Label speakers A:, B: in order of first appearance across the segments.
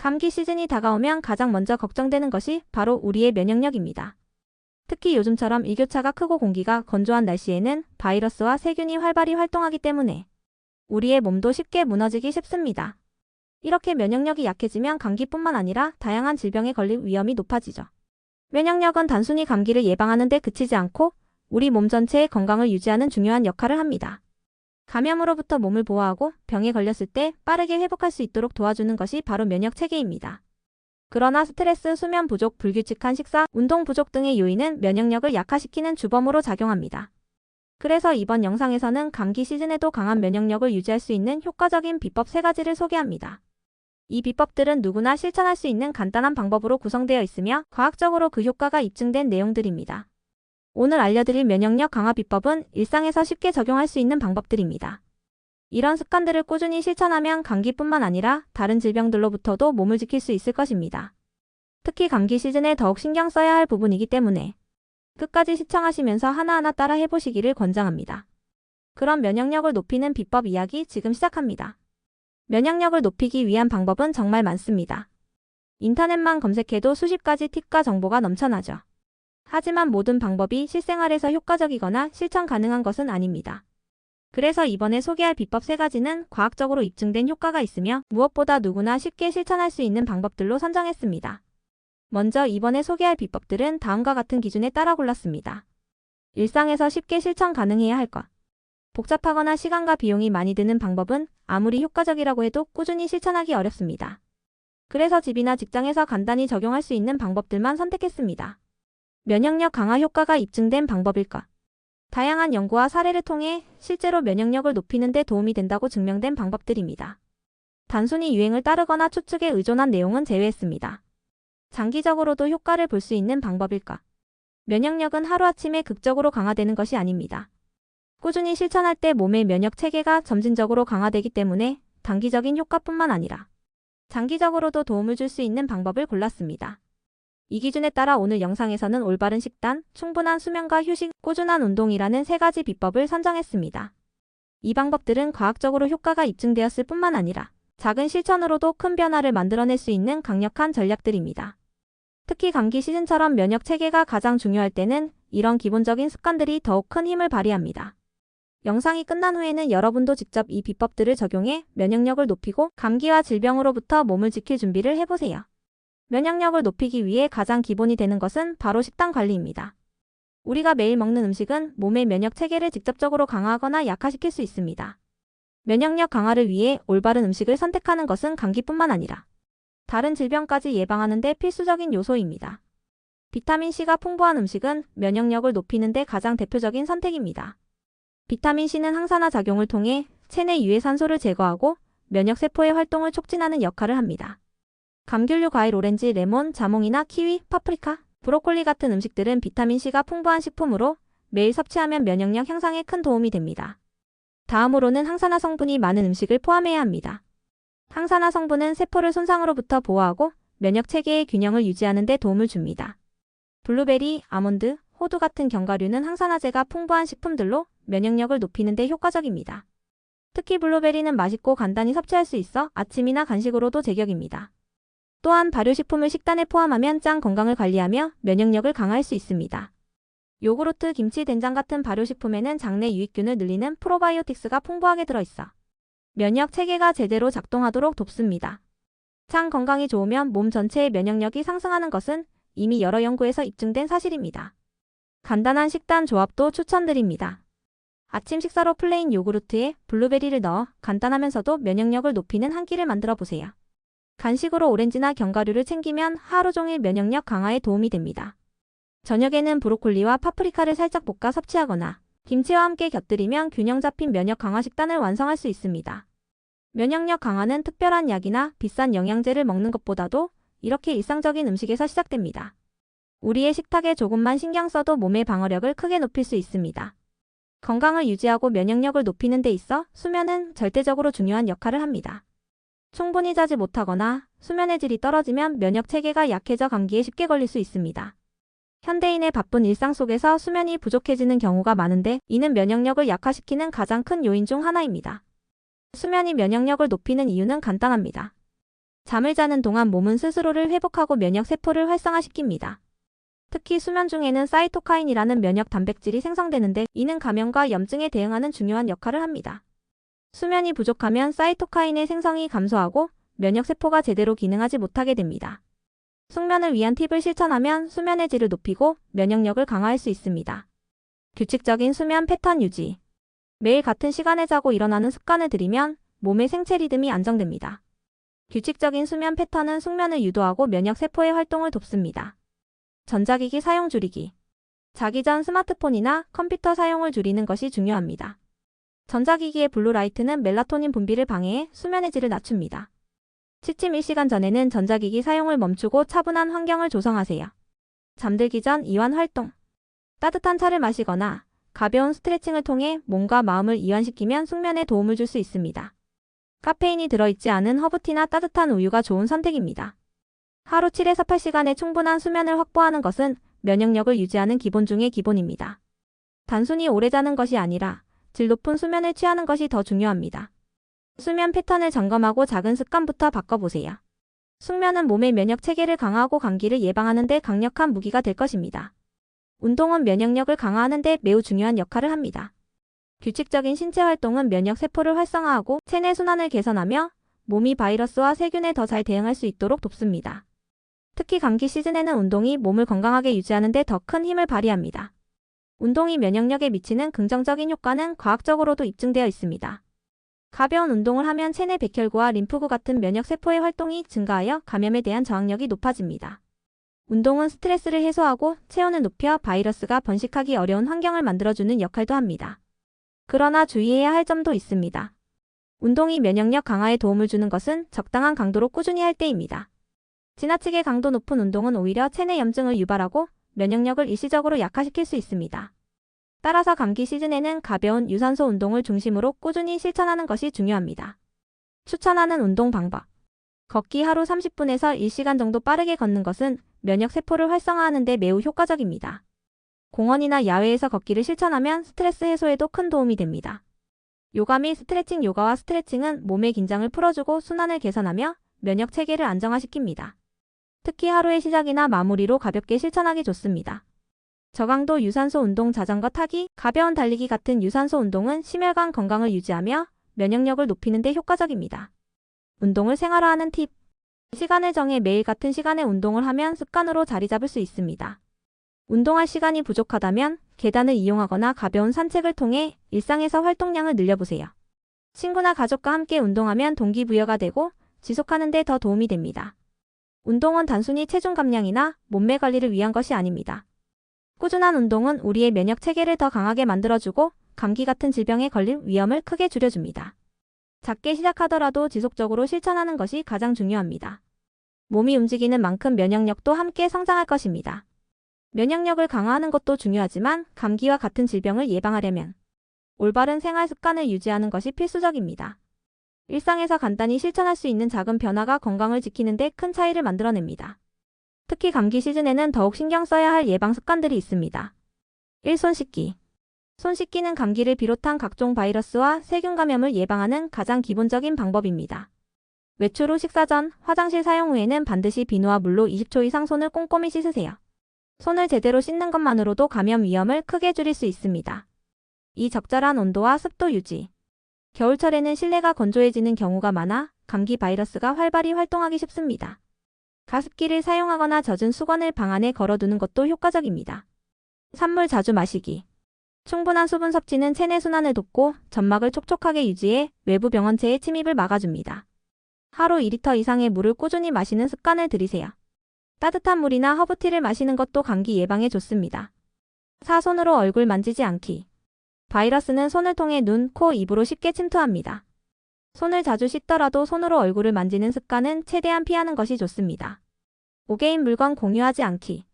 A: 감기 시즌이 다가오면 가장 먼저 걱정되는 것이 바로 우리의 면역력입니다. 특히 요즘처럼 일교차가 크고 공기가 건조한 날씨에는 바이러스와 세균이 활발히 활동하기 때문에 우리의 몸도 쉽게 무너지기 쉽습니다. 이렇게 면역력이 약해지면 감기뿐만 아니라 다양한 질병에 걸릴 위험이 높아지죠. 면역력은 단순히 감기를 예방하는 데 그치지 않고 우리 몸 전체의 건강을 유지하는 중요한 역할을 합니다. 감염으로부터 몸을 보호하고 병에 걸렸을 때 빠르게 회복할 수 있도록 도와주는 것이 바로 면역 체계입니다. 그러나 스트레스, 수면 부족, 불규칙한 식사, 운동 부족 등의 요인은 면역력을 약화시키는 주범으로 작용합니다. 그래서 이번 영상에서는 감기 시즌에도 강한 면역력을 유지할 수 있는 효과적인 비법 3가지를 소개합니다. 이 비법들은 누구나 실천할 수 있는 간단한 방법으로 구성되어 있으며 과학적으로 그 효과가 입증된 내용들입니다. 오늘 알려드릴 면역력 강화 비법은 일상에서 쉽게 적용할 수 있는 방법들입니다. 이런 습관들을 꾸준히 실천하면 감기뿐만 아니라 다른 질병들로부터도 몸을 지킬 수 있을 것입니다. 특히 감기 시즌에 더욱 신경 써야 할 부분이기 때문에 끝까지 시청하시면서 하나하나 따라 해보시기를 권장합니다. 그럼 면역력을 높이는 비법 이야기 지금 시작합니다. 면역력을 높이기 위한 방법은 정말 많습니다. 인터넷만 검색해도 수십 가지 팁과 정보가 넘쳐나죠. 하지만 모든 방법이 실생활에서 효과적이거나 실천 가능한 것은 아닙니다. 그래서 이번에 소개할 비법 3가지는 과학적으로 입증된 효과가 있으며 무엇보다 누구나 쉽게 실천할 수 있는 방법들로 선정했습니다. 먼저 이번에 소개할 비법들은 다음과 같은 기준에 따라 골랐습니다. 일상에서 쉽게 실천 가능해야 할 것. 복잡하거나 시간과 비용이 많이 드는 방법은 아무리 효과적이라고 해도 꾸준히 실천하기 어렵습니다. 그래서 집이나 직장에서 간단히 적용할 수 있는 방법들만 선택했습니다. 면역력 강화 효과가 입증된 방법일 것. 다양한 연구와 사례를 통해 실제로 면역력을 높이는 데 도움이 된다고 증명된 방법들입니다. 단순히 유행을 따르거나 추측에 의존한 내용은 제외했습니다. 장기적으로도 효과를 볼 수 있는 방법일 것. 면역력은 하루아침에 극적으로 강화되는 것이 아닙니다. 꾸준히 실천할 때 몸의 면역 체계가 점진적으로 강화되기 때문에 단기적인 효과뿐만 아니라 장기적으로도 도움을 줄 수 있는 방법을 골랐습니다. 이 기준에 따라 오늘 영상에서는 올바른 식단, 충분한 수면과 휴식, 꾸준한 운동이라는 3가지 비법을 선정했습니다. 이 방법들은 과학적으로 효과가 입증되었을 뿐만 아니라 작은 실천으로도 큰 변화를 만들어낼 수 있는 강력한 전략들입니다. 특히 감기 시즌처럼 면역 체계가 가장 중요할 때는 이런 기본적인 습관들이 더욱 큰 힘을 발휘합니다. 영상이 끝난 후에는 여러분도 직접 이 비법들을 적용해 면역력을 높이고 감기와 질병으로부터 몸을 지킬 준비를 해보세요. 면역력을 높이기 위해 가장 기본이 되는 것은 바로 식단 관리입니다. 우리가 매일 먹는 음식은 몸의 면역 체계를 직접적으로 강화하거나 약화시킬 수 있습니다. 면역력 강화를 위해 올바른 음식을 선택하는 것은 감기뿐만 아니라 다른 질병까지 예방하는 데 필수적인 요소입니다. 비타민C가 풍부한 음식은 면역력을 높이는 데 가장 대표적인 선택입니다. 비타민C는 항산화 작용을 통해 체내 유해산소를 제거하고 면역세포의 활동을 촉진하는 역할을 합니다. 감귤류 과일, 오렌지, 레몬, 자몽이나 키위, 파프리카, 브로콜리 같은 음식들은 비타민C가 풍부한 식품으로 매일 섭취하면 면역력 향상에 큰 도움이 됩니다. 다음으로는 항산화 성분이 많은 음식을 포함해야 합니다. 항산화 성분은 세포를 손상으로부터 보호하고 면역 체계의 균형을 유지하는 데 도움을 줍니다. 블루베리, 아몬드, 호두 같은 견과류는 항산화제가 풍부한 식품들로 면역력을 높이는 데 효과적입니다. 특히 블루베리는 맛있고 간단히 섭취할 수 있어 아침이나 간식으로도 제격입니다. 또한 발효식품을 식단에 포함하면 장 건강을 관리하며 면역력을 강화할 수 있습니다. 요구르트, 김치, 된장 같은 발효식품에는 장내 유익균을 늘리는 프로바이오틱스가 풍부하게 들어있어 면역 체계가 제대로 작동하도록 돕습니다. 장 건강이 좋으면 몸 전체의 면역력이 상승하는 것은 이미 여러 연구에서 입증된 사실입니다. 간단한 식단 조합도 추천드립니다. 아침 식사로 플레인 요구르트에 블루베리를 넣어 간단하면서도 면역력을 높이는 한 끼를 만들어 보세요. 간식으로 오렌지나 견과류를 챙기면 하루 종일 면역력 강화에 도움이 됩니다. 저녁에는 브로콜리와 파프리카를 살짝 볶아 섭취하거나 김치와 함께 곁들이면 균형 잡힌 면역 강화 식단을 완성할 수 있습니다. 면역력 강화는 특별한 약이나 비싼 영양제를 먹는 것보다도 이렇게 일상적인 음식에서 시작됩니다. 우리의 식탁에 조금만 신경 써도 몸의 방어력을 크게 높일 수 있습니다. 건강을 유지하고 면역력을 높이는 데 있어 수면은 절대적으로 중요한 역할을 합니다. 충분히 자지 못하거나 수면의 질이 떨어지면 면역 체계가 약해져 감기에 쉽게 걸릴 수 있습니다. 현대인의 바쁜 일상 속에서 수면이 부족해지는 경우가 많은데 이는 면역력을 약화시키는 가장 큰 요인 중 하나입니다. 수면이 면역력을 높이는 이유는 간단합니다. 잠을 자는 동안 몸은 스스로를 회복하고 면역 세포를 활성화시킵니다. 특히 수면 중에는 사이토카인이라는 면역 단백질이 생성되는데 이는 감염과 염증에 대응하는 중요한 역할을 합니다. 수면이 부족하면 사이토카인의 생성이 감소하고 면역 세포가 제대로 기능하지 못하게 됩니다. 숙면을 위한 팁을 실천하면 수면의 질을 높이고 면역력을 강화할 수 있습니다. 규칙적인 수면 패턴 유지. 매일 같은 시간에 자고 일어나는 습관을 들이면 몸의 생체 리듬이 안정됩니다. 규칙적인 수면 패턴은 숙면을 유도하고 면역 세포의 활동을 돕습니다. 전자기기 사용 줄이기. 자기 전 스마트폰이나 컴퓨터 사용을 줄이는 것이 중요합니다. 전자기기의 블루라이트는 멜라토닌 분비를 방해해 수면의 질을 낮춥니다. 취침 1시간 전에는 전자기기 사용을 멈추고 차분한 환경을 조성하세요. 잠들기 전 이완 활동. 따뜻한 차를 마시거나 가벼운 스트레칭을 통해 몸과 마음을 이완시키면 숙면에 도움을 줄 수 있습니다. 카페인이 들어있지 않은 허브티나 따뜻한 우유가 좋은 선택입니다. 하루 7에서 8시간의 충분한 수면을 확보하는 것은 면역력을 유지하는 기본 중의 기본입니다. 단순히 오래 자는 것이 아니라 질 높은 수면을 취하는 것이 더 중요합니다. 수면 패턴을 점검하고 작은 습관부터 바꿔보세요. 숙면은 몸의 면역 체계를 강화하고 감기를 예방하는 데 강력한 무기가 될 것입니다. 운동은 면역력을 강화하는 데 매우 중요한 역할을 합니다. 규칙적인 신체 활동은 면역 세포를 활성화하고 체내 순환을 개선하며 몸이 바이러스와 세균에 더 잘 대응할 수 있도록 돕습니다. 특히 감기 시즌에는 운동이 몸을 건강하게 유지하는 데 더 큰 힘을 발휘합니다. 운동이 면역력에 미치는 긍정적인 효과는 과학적으로도 입증되어 있습니다. 가벼운 운동을 하면 체내 백혈구와 림프구 같은 면역 세포의 활동이 증가하여 감염에 대한 저항력이 높아집니다. 운동은 스트레스를 해소하고 체온을 높여 바이러스가 번식하기 어려운 환경을 만들어주는 역할도 합니다. 그러나 주의해야 할 점도 있습니다. 운동이 면역력 강화에 도움을 주는 것은 적당한 강도로 꾸준히 할 때입니다. 지나치게 강도 높은 운동은 오히려 체내 염증을 유발하고 면역력을 일시적으로 약화시킬 수 있습니다. 따라서 감기 시즌에는 가벼운 유산소 운동을 중심으로 꾸준히 실천하는 것이 중요합니다. 추천하는 운동 방법. 걷기 하루 30분에서 1시간 정도 빠르게 걷는 것은 면역 세포를 활성화하는 데 매우 효과적입니다. 공원이나 야외에서 걷기를 실천하면 스트레스 해소에도 큰 도움이 됩니다. 요가 및 스트레칭. 요가와 스트레칭은 몸의 긴장을 풀어주고 순환을 개선하며 면역 체계를 안정화시킵니다. 특히 하루의 시작이나 마무리로 가볍게 실천하기 좋습니다. 저강도 유산소 운동. 자전거 타기, 가벼운 달리기 같은 유산소 운동은 심혈관 건강을 유지하며 면역력을 높이는 데 효과적입니다. 운동을 생활화하는 팁. 시간을 정해 매일 같은 시간에 운동을 하면 습관으로 자리 잡을 수 있습니다. 운동할 시간이 부족하다면 계단을 이용하거나 가벼운 산책을 통해 일상에서 활동량을 늘려보세요. 친구나 가족과 함께 운동하면 동기부여가 되고 지속하는 데 더 도움이 됩니다. 운동은 단순히 체중 감량이나 몸매 관리를 위한 것이 아닙니다. 꾸준한 운동은 우리의 면역 체계를 더 강하게 만들어주고 감기 같은 질병에 걸릴 위험을 크게 줄여줍니다. 작게 시작하더라도 지속적으로 실천하는 것이 가장 중요합니다. 몸이 움직이는 만큼 면역력도 함께 성장할 것입니다. 면역력을 강화하는 것도 중요하지만 감기와 같은 질병을 예방하려면 올바른 생활 습관을 유지하는 것이 필수적입니다. 일상에서 간단히 실천할 수 있는 작은 변화가 건강을 지키는 데 큰 차이를 만들어냅니다. 특히 감기 시즌에는 더욱 신경 써야 할 예방 습관들이 있습니다. 1. 손 씻기. 손 씻기는 감기를 비롯한 각종 바이러스와 세균 감염을 예방하는 가장 기본적인 방법입니다. 외출 후 식사 전, 화장실 사용 후에는 반드시 비누와 물로 20초 이상 손을 꼼꼼히 씻으세요. 손을 제대로 씻는 것만으로도 감염 위험을 크게 줄일 수 있습니다. 2. 적절한 온도와 습도 유지. 겨울철에는 실내가 건조해지는 경우가 많아 감기 바이러스가 활발히 활동하기 쉽습니다. 가습기를 사용하거나 젖은 수건을 방 안에 걸어두는 것도 효과적입니다. 산물 자주 마시기. 충분한 수분 섭취는 체내 순환을 돕고 점막을 촉촉하게 유지해 외부 병원체의 침입을 막아줍니다. 하루 2리터 이상의 물을 꾸준히 마시는 습관을 들이세요. 따뜻한 물이나 허브티를 마시는 것도 감기 예방에 좋습니다. 4. 손으로 얼굴 만지지 않기. 바이러스는 손을 통해 눈, 코, 입으로 쉽게 침투합니다. 손을 자주 씻더라도 손으로 얼굴을 만지는 습관은 최대한 피하는 것이 좋습니다. 5. 개인 물건 공유하지 않기.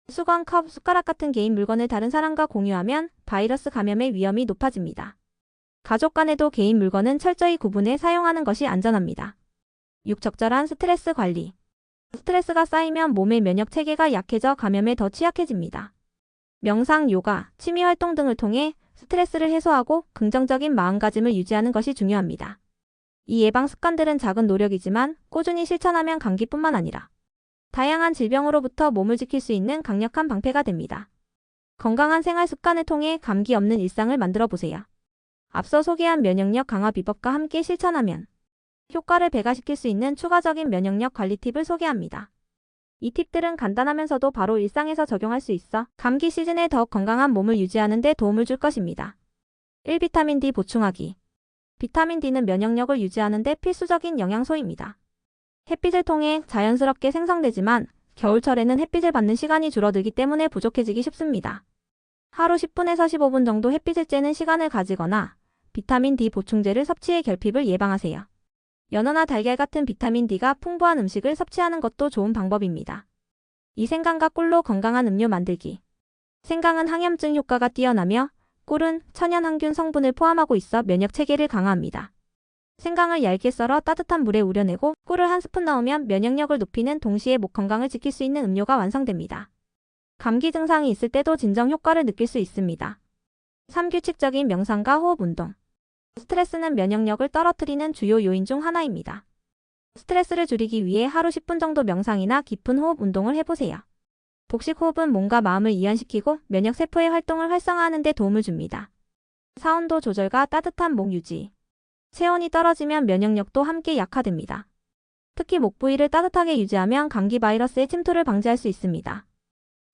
A: 수건, 컵, 숟가락 같은 개인 물건을 다른 사람과 공유하면 바이러스 감염의 위험이 높아집니다. 가족 간에도 개인 물건은 철저히 구분해 사용하는 것이 안전합니다. 6. 적절한 스트레스 관리. 스트레스가 쌓이면 몸의 면역 체계가 약해져 감염에 더 취약해집니다. 명상, 요가, 취미 활동 등을 통해 스트레스를 해소하고 긍정적인 마음가짐을 유지하는 것이 중요합니다. 이 예방 습관들은 작은 노력이지만 꾸준히 실천하면 감기뿐만 아니라 다양한 질병으로부터 몸을 지킬 수 있는 강력한 방패가 됩니다. 건강한 생활 습관을 통해 감기 없는 일상을 만들어 보세요. 앞서 소개한 면역력 강화 비법과 함께 실천하면 효과를 배가시킬 수 있는 추가적인 면역력 관리 팁을 소개합니다. 이 팁들은 간단하면서도 바로 일상에서 적용할 수 있어 감기 시즌에 더욱 건강한 몸을 유지하는 데 도움을 줄 것입니다. 1. 비타민 D 보충하기. 비타민 D는 면역력을 유지하는 데 필수적인 영양소입니다. 햇빛을 통해 자연스럽게 생성되지만 겨울철에는 햇빛을 받는 시간이 줄어들기 때문에 부족해지기 쉽습니다. 하루 10분에서 15분 정도 햇빛을 쬐는 시간을 가지거나 비타민 D 보충제를 섭취해 결핍을 예방하세요. 연어나 달걀 같은 비타민 D가 풍부한 음식을 섭취하는 것도 좋은 방법입니다. 이 생강과 꿀로 건강한 음료 만들기. 생강은 항염증 효과가 뛰어나며 꿀은 천연 항균 성분을 포함하고 있어 면역 체계를 강화합니다. 생강을 얇게 썰어 따뜻한 물에 우려내고 꿀을 한 스푼 넣으면 면역력을 높이는 동시에 목 건강을 지킬 수 있는 음료가 완성됩니다. 감기 증상이 있을 때도 진정 효과를 느낄 수 있습니다. 3. 규칙적인 명상과 호흡 운동. 스트레스는 면역력을 떨어뜨리는 주요 요인 중 하나입니다. 스트레스를 줄이기 위해 하루 10분 정도 명상이나 깊은 호흡 운동을 해보세요. 복식 호흡은 몸과 마음을 이완시키고 면역 세포의 활동을 활성화하는 데 도움을 줍니다. 4. 온도 조절과 따뜻한 목 유지. 체온이 떨어지면 면역력도 함께 약화됩니다. 특히 목 부위를 따뜻하게 유지하면 감기 바이러스의 침투를 방지할 수 있습니다.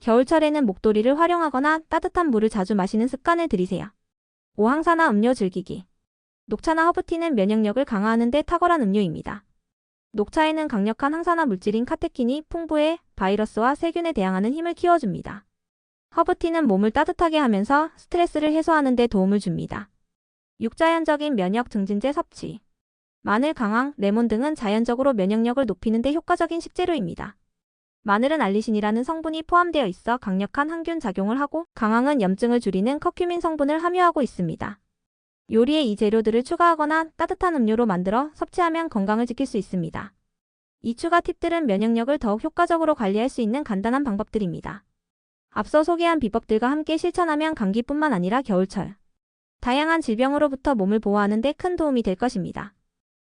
A: 겨울철에는 목도리를 활용하거나 따뜻한 물을 자주 마시는 습관을 들이세요. 5. 항산화 음료 즐기기. 녹차나 허브티는 면역력을 강화하는 데 탁월한 음료입니다. 녹차에는 강력한 항산화 물질인 카테킨이 풍부해 바이러스와 세균에 대항하는 힘을 키워줍니다. 허브티는 몸을 따뜻하게 하면서 스트레스를 해소하는 데 도움을 줍니다. 6. 자연적인 면역 증진제 섭취. 마늘, 강황, 레몬 등은 자연적으로 면역력을 높이는 데 효과적인 식재료입니다. 마늘은 알리신이라는 성분이 포함되어 있어 강력한 항균 작용을 하고 강황은 염증을 줄이는 커큐민 성분을 함유하고 있습니다. 요리에 이 재료들을 추가하거나 따뜻한 음료로 만들어 섭취하면 건강을 지킬 수 있습니다. 이 추가 팁들은 면역력을 더욱 효과적으로 관리할 수 있는 간단한 방법들입니다. 앞서 소개한 비법들과 함께 실천하면 감기뿐만 아니라 겨울철 다양한 질병으로부터 몸을 보호하는 데 큰 도움이 될 것입니다.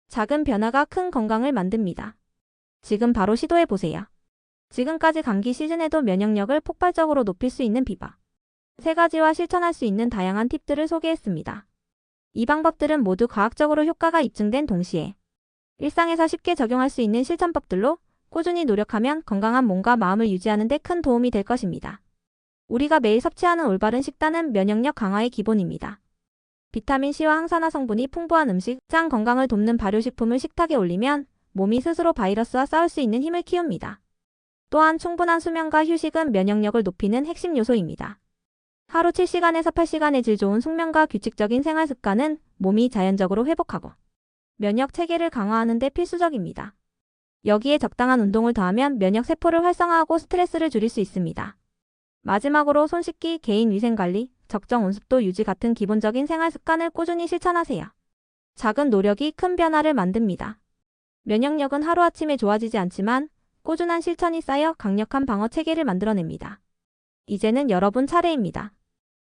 A: 작은 변화가 큰 건강을 만듭니다. 지금 바로 시도해보세요. 지금까지 감기 시즌에도 면역력을 폭발적으로 높일 수 있는 비법 3가지와 실천할 수 있는 다양한 팁들을 소개했습니다. 이 방법들은 모두 과학적으로 효과가 입증된 동시에 일상에서 쉽게 적용할 수 있는 실천법들로 꾸준히 노력하면 건강한 몸과 마음을 유지하는 데 큰 도움이 될 것입니다. 우리가 매일 섭취하는 올바른 식단은 면역력 강화의 기본입니다. 비타민C와 항산화 성분이 풍부한 음식, 장 건강을 돕는 발효식품을 식탁에 올리면 몸이 스스로 바이러스와 싸울 수 있는 힘을 키웁니다. 또한 충분한 수면과 휴식은 면역력을 높이는 핵심 요소입니다. 하루 7시간에서 8시간의 질 좋은 숙면과 규칙적인 생활 습관은 몸이 자연적으로 회복하고 면역 체계를 강화하는 데 필수적입니다. 여기에 적당한 운동을 더하면 면역 세포를 활성화하고 스트레스를 줄일 수 있습니다. 마지막으로 손 씻기, 개인 위생 관리, 적정 온습도 유지 같은 기본적인 생활 습관을 꾸준히 실천하세요. 작은 노력이 큰 변화를 만듭니다. 면역력은 하루아침에 좋아지지 않지만 꾸준한 실천이 쌓여 강력한 방어 체계를 만들어냅니다. 이제는 여러분 차례입니다.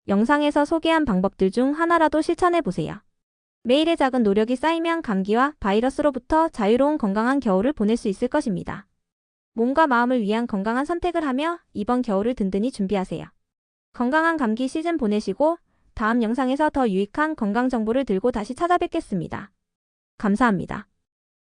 A: 영상에서 소개한 방법들 중 하나라도 실천해보세요. 매일의 작은 노력이 쌓이면 감기와 바이러스로부터 자유로운 건강한 겨울을 보낼 수 있을 것입니다. 몸과 마음을 위한 건강한 선택을 하며 이번 겨울을 든든히 준비하세요. 건강한 감기 시즌 보내시고 다음 영상에서 더 유익한 건강 정보를 들고 다시 찾아뵙겠습니다. 감사합니다.